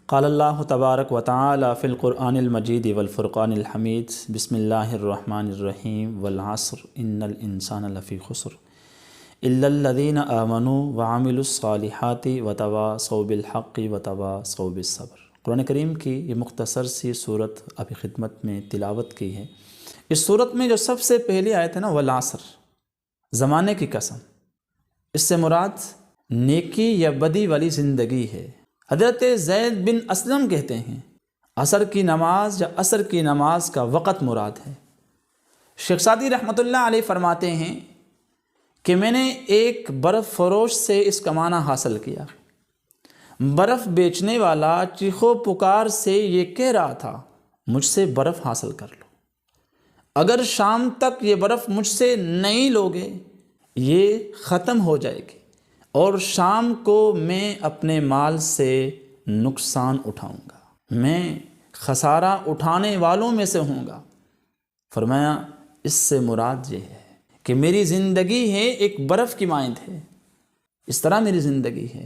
قال اللہ تبارک و تعالی فی القرآن المجید والفرقان الحمید بسم اللہ الرحمن الرحیم والعصر ان الانسان لفی خسر الا الذین آمنوا وعملوا الصالحات وتواصوا بالحق وتواصوا بالصبر۔ قرآن کریم کی یہ مختصر سی صورت ابھی خدمت میں تلاوت کی ہے۔ اس صورت میں جو سب سے پہلی آیت ہے نا، والعصر، زمانے کی قسم، اس سے مراد نیکی یا بدی والی زندگی ہے۔ حضرت زید بن اسلم کہتے ہیں عصر کی نماز یا عصر کی نماز کا وقت مراد ہے۔ شیخ سعدی رحمۃ اللہ علیہ فرماتے ہیں کہ میں نے ایک برف فروش سے اس کا معنی حاصل کیا۔ برف بیچنے والا چیخو پکار سے یہ کہہ رہا تھا، مجھ سے برف حاصل کر لو، اگر شام تک یہ برف مجھ سے نہیں لوگے یہ ختم ہو جائے گی اور شام کو میں اپنے مال سے نقصان اٹھاؤں گا، میں خسارہ اٹھانے والوں میں سے ہوں گا۔ فرمایا اس سے مراد یہ ہے کہ میری زندگی ہے ایک برف کی مانند ہے، اس طرح میری زندگی ہے۔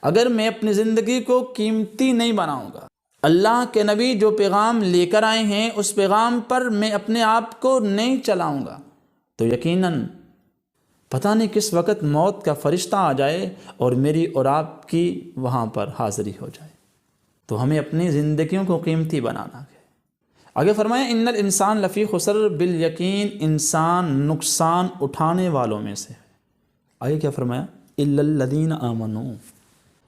اگر میں اپنی زندگی کو قیمتی نہیں بناؤں گا، اللہ کے نبی جو پیغام لے کر آئے ہیں اس پیغام پر میں اپنے آپ کو نہیں چلاؤں گا تو یقیناً پتہ نہیں کس وقت موت کا فرشتہ آ جائے اور میری اور آپ کی وہاں پر حاضری ہو جائے۔ تو ہمیں اپنی زندگیوں کو قیمتی بنانا ہے۔ آگے فرمایا ان الانسان لفی خسر، بالیقین انسان نقصان اٹھانے والوں میں سے ہے۔ آگے کیا فرمایا؟ الا الذین آمنوا،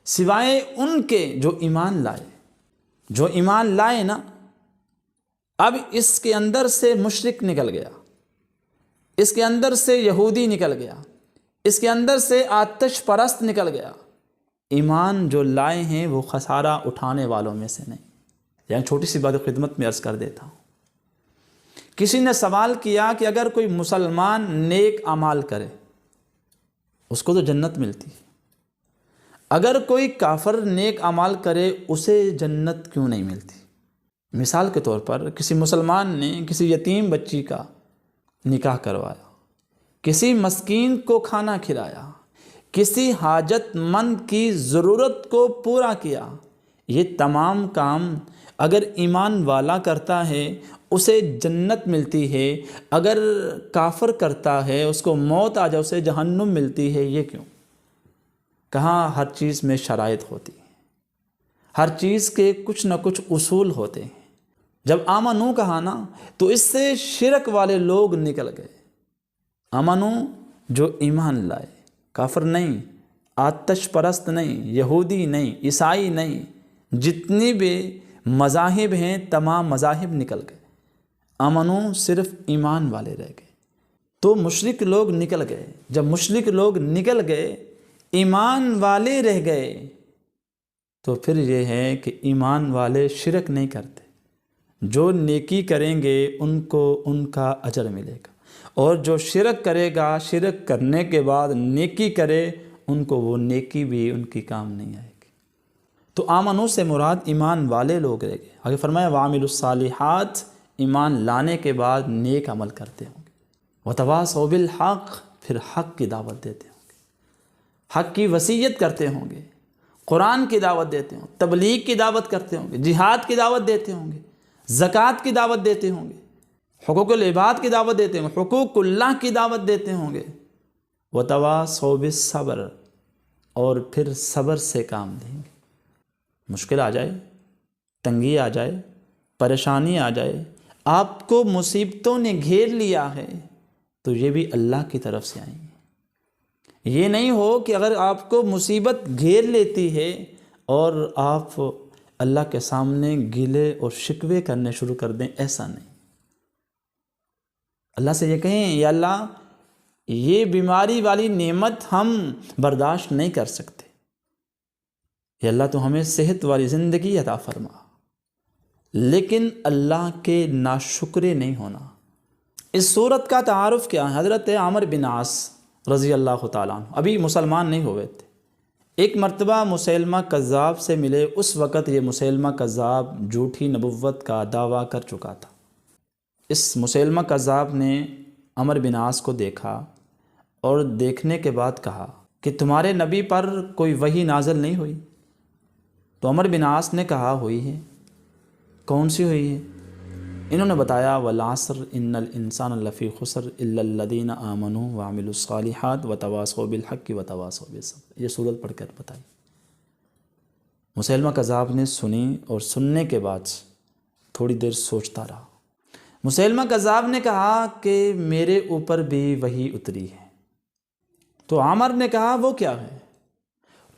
سوائے ان کے جو ایمان لائے۔ جو ایمان لائے نا، اب اس کے اندر سے مشرک نکل گیا، اس کے اندر سے یہودی نکل گیا، اس کے اندر سے آتش پرست نکل گیا۔ ایمان جو لائے ہیں وہ خسارہ اٹھانے والوں میں سے نہیں۔ یعنی چھوٹی سی بات خدمت میں عرض کر دیتا ہوں۔ کسی نے سوال کیا کہ اگر کوئی مسلمان نیک اعمال کرے اس کو تو جنت ملتی ہے، اگر کوئی کافر نیک اعمال کرے اسے جنت کیوں نہیں ملتی؟ مثال کے طور پر کسی مسلمان نے کسی یتیم بچی کا نکاح کروایا، کسی مسکین کو کھانا کھلایا، کسی حاجت مند کی ضرورت کو پورا کیا، یہ تمام کام اگر ایمان والا کرتا ہے اسے جنت ملتی ہے، اگر کافر کرتا ہے اس کو موت آ جائے اسے جہنم ملتی ہے۔ یہ کیوں؟ کہاں ہر چیز میں شرائط ہوتی ہے، ہر چیز کے کچھ نہ کچھ اصول ہوتے ہیں۔ جب آمنو کہا نا تو اس سے شرک والے لوگ نکل گئے۔ آمنو جو ایمان لائے، کافر نہیں، آتش پرست نہیں، یہودی نہیں، عیسائی نہیں، جتنی بھی مذاہب ہیں تمام مذاہب نکل گئے۔ آمنو صرف ایمان والے رہ گئے۔ تو مشرک لوگ نکل گئے۔ جب مشرک لوگ نکل گئے، ایمان والے رہ گئے، تو پھر یہ ہے کہ ایمان والے شرک نہیں کرتے۔ جو نیکی کریں گے ان کو ان کا اجر ملے گا، اور جو شرک کرے گا، شرک کرنے کے بعد نیکی کرے، ان کو وہ نیکی بھی ان کی کام نہیں آئے گی۔ تو آمنو سے مراد ایمان والے لوگ رہ گئے۔ آگے فرمایا وعملوا الصالحات، ایمان لانے کے بعد نیک عمل کرتے ہوں گے۔ وتواصوا بالحق، پھر حق کی دعوت دیتے ہوں گے، حق کی وصیت کرتے ہوں گے، قرآن کی دعوت دیتے ہوں گے، تبلیغ کی دعوت کرتے ہوں گے، جہاد کی دعوت دیتے ہوں گے، زکوٰۃ کی دعوت دیتے ہوں گے، حقوق العباد کی دعوت دیتے ہوں گے، حقوق اللہ کی دعوت دیتے ہوں گے۔ وتواصوا بالصبر، اور پھر صبر سے کام دیں گے۔ مشکل آ جائے، تنگی آ جائے، پریشانی آ جائے، آپ کو مصیبتوں نے گھیر لیا ہے تو یہ بھی اللہ کی طرف سے آئیں گے۔ یہ نہیں ہو کہ اگر آپ کو مصیبت گھیر لیتی ہے اور آپ اللہ کے سامنے گلے اور شکوے کرنے شروع کر دیں، ایسا نہیں۔ اللہ سے یہ کہیں یا اللہ یہ بیماری والی نعمت ہم برداشت نہیں کر سکتے، یا اللہ تو ہمیں صحت والی زندگی عطا فرما۔ لیکن اللہ کے ناشکرے نہیں ہونا۔ اس صورت کا تعارف کیا ہے؟ حضرت عامر بن عاص رضی اللہ تعالیٰ عنہ ابھی مسلمان نہیں ہوئے تھے، ایک مرتبہ مسیلمہ کذاب سے ملے۔ اس وقت یہ مسیلمہ کذاب جھوٹی نبوت کا دعویٰ کر چکا تھا۔ اس مسیلمہ کذاب نے عامر بن عاص کو دیکھا اور دیکھنے کے بعد کہا کہ تمہارے نبی پر کوئی وحی نازل نہیں ہوئی؟ تو عمر بن عاص نے کہا ہوئی ہے۔ کون سی ہوئی ہے؟ انہوں نے بتایا والعصر ان الانسان لفی خسر الا الذین آمنوا وعملوا الصالحات وتواصوا بالحق وتواصوا بالصبر۔ یہ سورت پڑھ کر بتائی۔ مسیلمہ کذاب نے سنی اور سننے کے بعد تھوڑی دیر سوچتا رہا۔ مسیلمہ کذاب نے کہا کہ میرے اوپر بھی وحی اتری ہے۔ تو عامر نے کہا وہ کیا ہے؟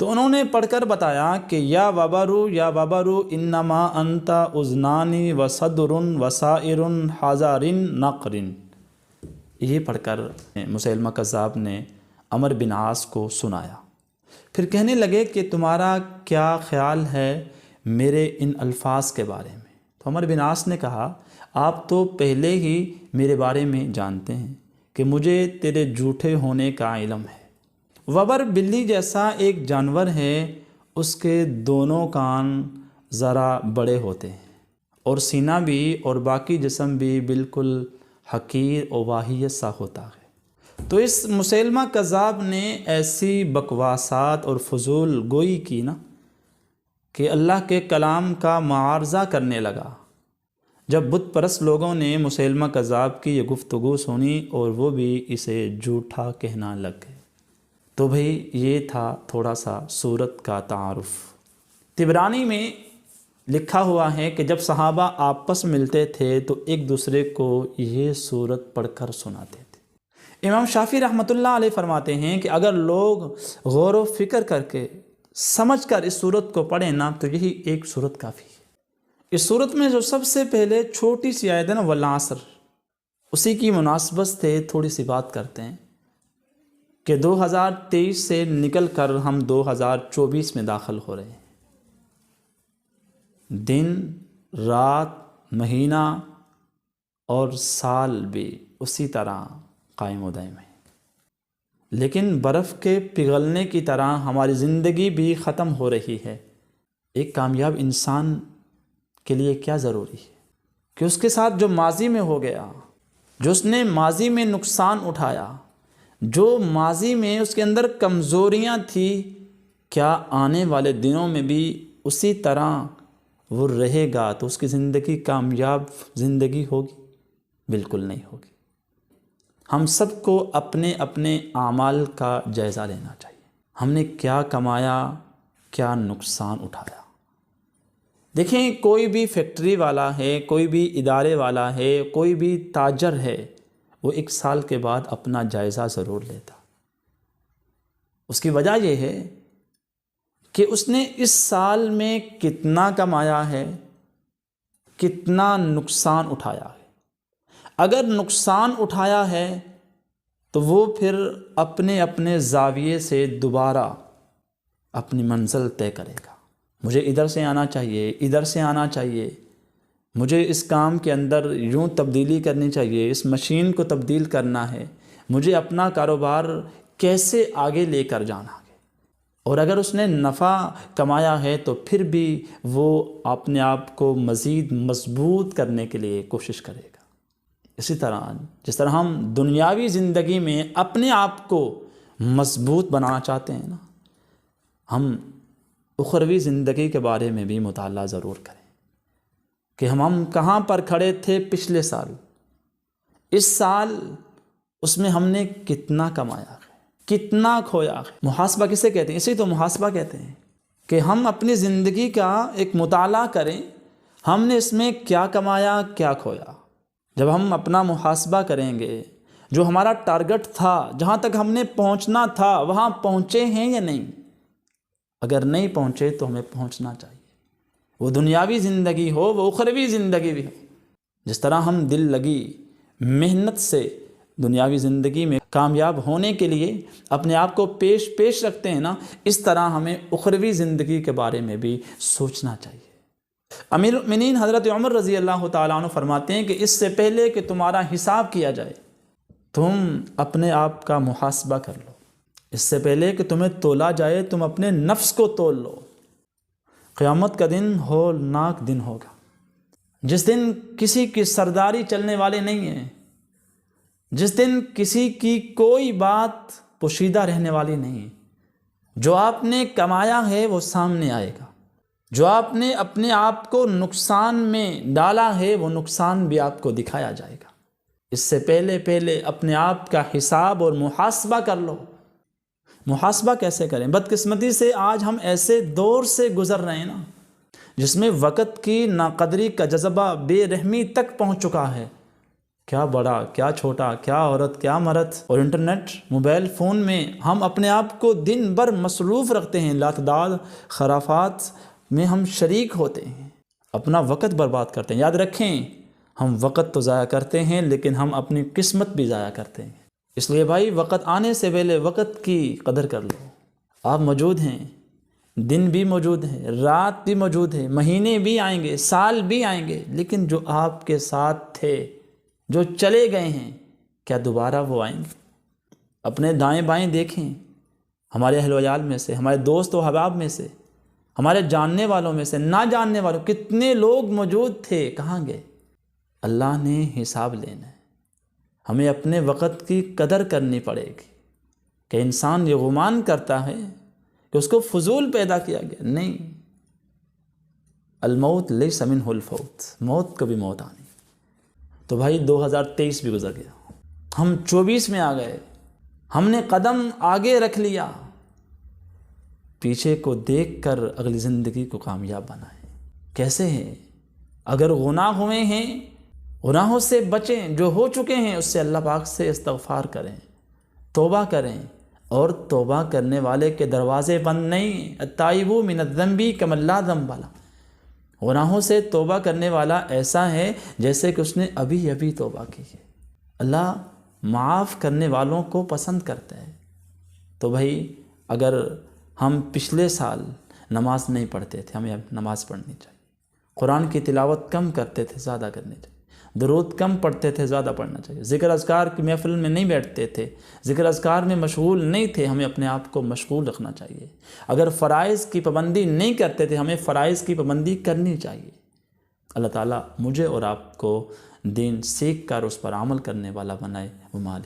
تو انہوں نے پڑھ کر بتایا کہ یا وبرو انما انت اذنانی وصدر وسائر حذار نقر۔ یہ پڑھ کر مسیلمہ کذاب نے عمر بن عاص کو سنایا۔ پھر کہنے لگے کہ تمہارا کیا خیال ہے میرے ان الفاظ کے بارے میں؟ تو عمر بن عاص نے کہا آپ تو پہلے ہی میرے بارے میں جانتے ہیں کہ مجھے تیرے جھوٹے ہونے کا علم ہے۔ وبر بلی جیسا ایک جانور ہے، اس کے دونوں کان ذرا بڑے ہوتے ہیں اور سینہ بھی اور باقی جسم بھی بالکل حقیر اور واہیت سا ہوتا ہے۔ تو اس مسیلمہ کذاب نے ایسی بکواسات اور فضول گوئی کی نا کہ اللہ کے کلام کا معارضہ کرنے لگا۔ جب بت پرست لوگوں نے مسیلمہ کذاب کی یہ گفتگو سنی اور وہ بھی اسے جھوٹا کہنا لگ گئے۔ تو بھئی یہ تھا تھوڑا سا سورت کا تعارف۔ طبرانی میں لکھا ہوا ہے کہ جب صحابہ آپس ملتے تھے تو ایک دوسرے کو یہ سورت پڑھ کر سناتے تھے۔ امام شافعی رحمۃ اللہ علیہ فرماتے ہیں کہ اگر لوگ غور و فکر کر کے سمجھ کر اس سورت کو پڑھیں نا تو یہی ایک سورت کافی ہے۔ اس سورت میں جو سب سے پہلے چھوٹی سی آیت ہے نا والعصر، اسی کی مناسبت سے تھوڑی سی بات کرتے ہیں کہ 2023 سے نکل کر ہم 2024 میں داخل ہو رہے ہیں۔ دن، رات، مہینہ اور سال بھی اسی طرح قائم و دائم ہے، لیکن برف کے پگھلنے کی طرح ہماری زندگی بھی ختم ہو رہی ہے۔ ایک کامیاب انسان کے لیے کیا ضروری ہے کہ اس کے ساتھ جو ماضی میں ہو گیا، جو اس نے ماضی میں نقصان اٹھایا، جو ماضی میں اس کے اندر کمزوریاں تھیں، کیا آنے والے دنوں میں بھی اسی طرح وہ رہے گا تو اس کی زندگی کامیاب زندگی ہوگی؟ بالکل نہیں ہوگی۔ ہم سب کو اپنے اپنے اعمال کا جائزہ لینا چاہیے۔ ہم نے کیا کمایا، کیا نقصان اٹھایا۔ دیکھیں، کوئی بھی فیکٹری والا ہے، کوئی بھی ادارے والا ہے، کوئی بھی تاجر ہے، وہ 1 سال کے بعد اپنا جائزہ ضرور لیتا۔ اس کی وجہ یہ ہے کہ اس نے اس سال میں کتنا کمایا ہے، کتنا نقصان اٹھایا ہے۔ اگر نقصان اٹھایا ہے تو وہ پھر اپنے اپنے زاویے سے دوبارہ اپنی منزل طے کرے گا۔ مجھے ادھر سے آنا چاہیے، ادھر سے آنا چاہیے، مجھے اس کام کے اندر یوں تبدیلی کرنی چاہیے، اس مشین کو تبدیل کرنا ہے، مجھے اپنا کاروبار کیسے آگے لے کر جانا ہے۔ اور اگر اس نے نفع کمایا ہے تو پھر بھی وہ اپنے آپ کو مزید مضبوط کرنے کے لیے کوشش کرے گا۔ اسی طرح جس طرح ہم دنیاوی زندگی میں اپنے آپ کو مضبوط بنانا چاہتے ہیں نا، ہم اخروی زندگی کے بارے میں بھی مطالعہ ضرور کریں کہ ہم کہاں پر کھڑے تھے پچھلے سال، اس سال اس میں ہم نے کتنا کمایا ہے، کتنا کھویا ہے۔ محاسبہ کسے کہتے ہیں؟ اسی تو محاسبہ کہتے ہیں کہ ہم اپنی زندگی کا ایک مطالعہ کریں، ہم نے اس میں کیا کمایا، کیا کھویا۔ جب ہم اپنا محاسبہ کریں گے، جو ہمارا ٹارگٹ تھا، جہاں تک ہم نے پہنچنا تھا، وہاں پہنچے ہیں یا نہیں؟ اگر نہیں پہنچے تو ہمیں پہنچنا چاہیے، وہ دنیاوی زندگی ہو، وہ اخروی زندگی بھی ہو۔ جس طرح ہم دل لگی محنت سے دنیاوی زندگی میں کامیاب ہونے کے لیے اپنے آپ کو پیش رکھتے ہیں نا، اس طرح ہمیں اخروی زندگی کے بارے میں بھی سوچنا چاہیے۔ امیر المؤمنین حضرت عمر رضی اللہ تعالیٰ عنہ فرماتے ہیں کہ اس سے پہلے کہ تمہارا حساب کیا جائے، تم اپنے آپ کا محاسبہ کر لو۔ اس سے پہلے کہ تمہیں تولا جائے، تم اپنے نفس کو تول لو۔ قیامت کا دن ہولناک دن ہوگا، جس دن کسی کی سرداری چلنے والے نہیں ہیں، جس دن کسی کی کوئی بات پوشیدہ رہنے والی نہیں ہے۔ جو آپ نے کمایا ہے وہ سامنے آئے گا، جو آپ نے اپنے آپ کو نقصان میں ڈالا ہے وہ نقصان بھی آپ کو دکھایا جائے گا۔ اس سے پہلے اپنے آپ کا حساب اور محاسبہ کر لو۔ محاسبہ کیسے کریں؟ بدقسمتی سے آج ہم ایسے دور سے گزر رہے ہیں نا جس میں وقت کی ناقدری کا جذبہ بے رحمی تک پہنچ چکا ہے۔ کیا بڑا، کیا چھوٹا، کیا عورت، کیا مرد، اور انٹرنیٹ، موبائل فون میں ہم اپنے آپ کو دن بھر مصروف رکھتے ہیں، لاتعداد خرافات میں ہم شریک ہوتے ہیں، اپنا وقت برباد کرتے ہیں۔ یاد رکھیں، ہم وقت تو ضائع کرتے ہیں لیکن ہم اپنی قسمت بھی ضائع کرتے ہیں۔ اس لیے بھائی، وقت آنے سے پہلے وقت کی قدر کر لو۔ آپ موجود ہیں، دن بھی موجود ہیں، رات بھی موجود ہے، مہینے بھی آئیں گے، سال بھی آئیں گے، لیکن جو آپ کے ساتھ تھے، جو چلے گئے ہیں، کیا دوبارہ وہ آئیں گے؟ اپنے دائیں بائیں دیکھیں، ہمارے اہل و عیال میں سے، ہمارے دوست و احباب میں سے، ہمارے جاننے والوں میں سے، نہ جاننے والوں، کتنے لوگ موجود تھے، کہاں گئے؟ اللہ نے حساب لینا ہے۔ ہمیں اپنے وقت کی قدر کرنی پڑے گی۔ کہ انسان یہ گمان کرتا ہے کہ اس کو فضول پیدا کیا گیا، نہیں، الموت لیس منہ الفوت، موت کبھی موت آنی۔ تو بھائی 2023 بھی گزر گیا، ہم 24 میں آ گئے، ہم نے قدم آگے رکھ لیا۔ پیچھے کو دیکھ کر اگلی زندگی کو کامیاب بنائیں۔ کیسے ہیں؟ اگر گناہ ہوئے ہیں، گناہوں سے بچیں، جو ہو چکے ہیں اس سے اللہ پاک سے استغفار کریں، توبہ کریں، اور توبہ کرنے والے کے دروازے بند نہیں۔ التائب من الذنب کمن لا ذنب لہ، گناہوں سے توبہ کرنے والا ایسا ہے جیسے کہ اس نے ابھی ابھی توبہ کی ہے۔ اللہ معاف کرنے والوں کو پسند کرتا ہے۔ تو بھائی، اگر ہم پچھلے سال نماز نہیں پڑھتے تھے، ہمیں اب نماز پڑھنی چاہیے۔ قرآن کی تلاوت کم کرتے تھے، زیادہ کرنی چاہیے۔ درود کم پڑھتے تھے، زیادہ پڑھنا چاہیے۔ ذکر اذکار کی محفل میں نہیں بیٹھتے تھے، ذکر اذکار میں مشغول نہیں تھے، ہمیں اپنے آپ کو مشغول رکھنا چاہیے۔ اگر فرائض کی پابندی نہیں کرتے تھے، ہمیں فرائض کی پابندی کرنی چاہیے۔ اللہ تعالیٰ مجھے اور آپ کو دین سیکھ کر اس پر عمل کرنے والا بنائے۔ وہ مالک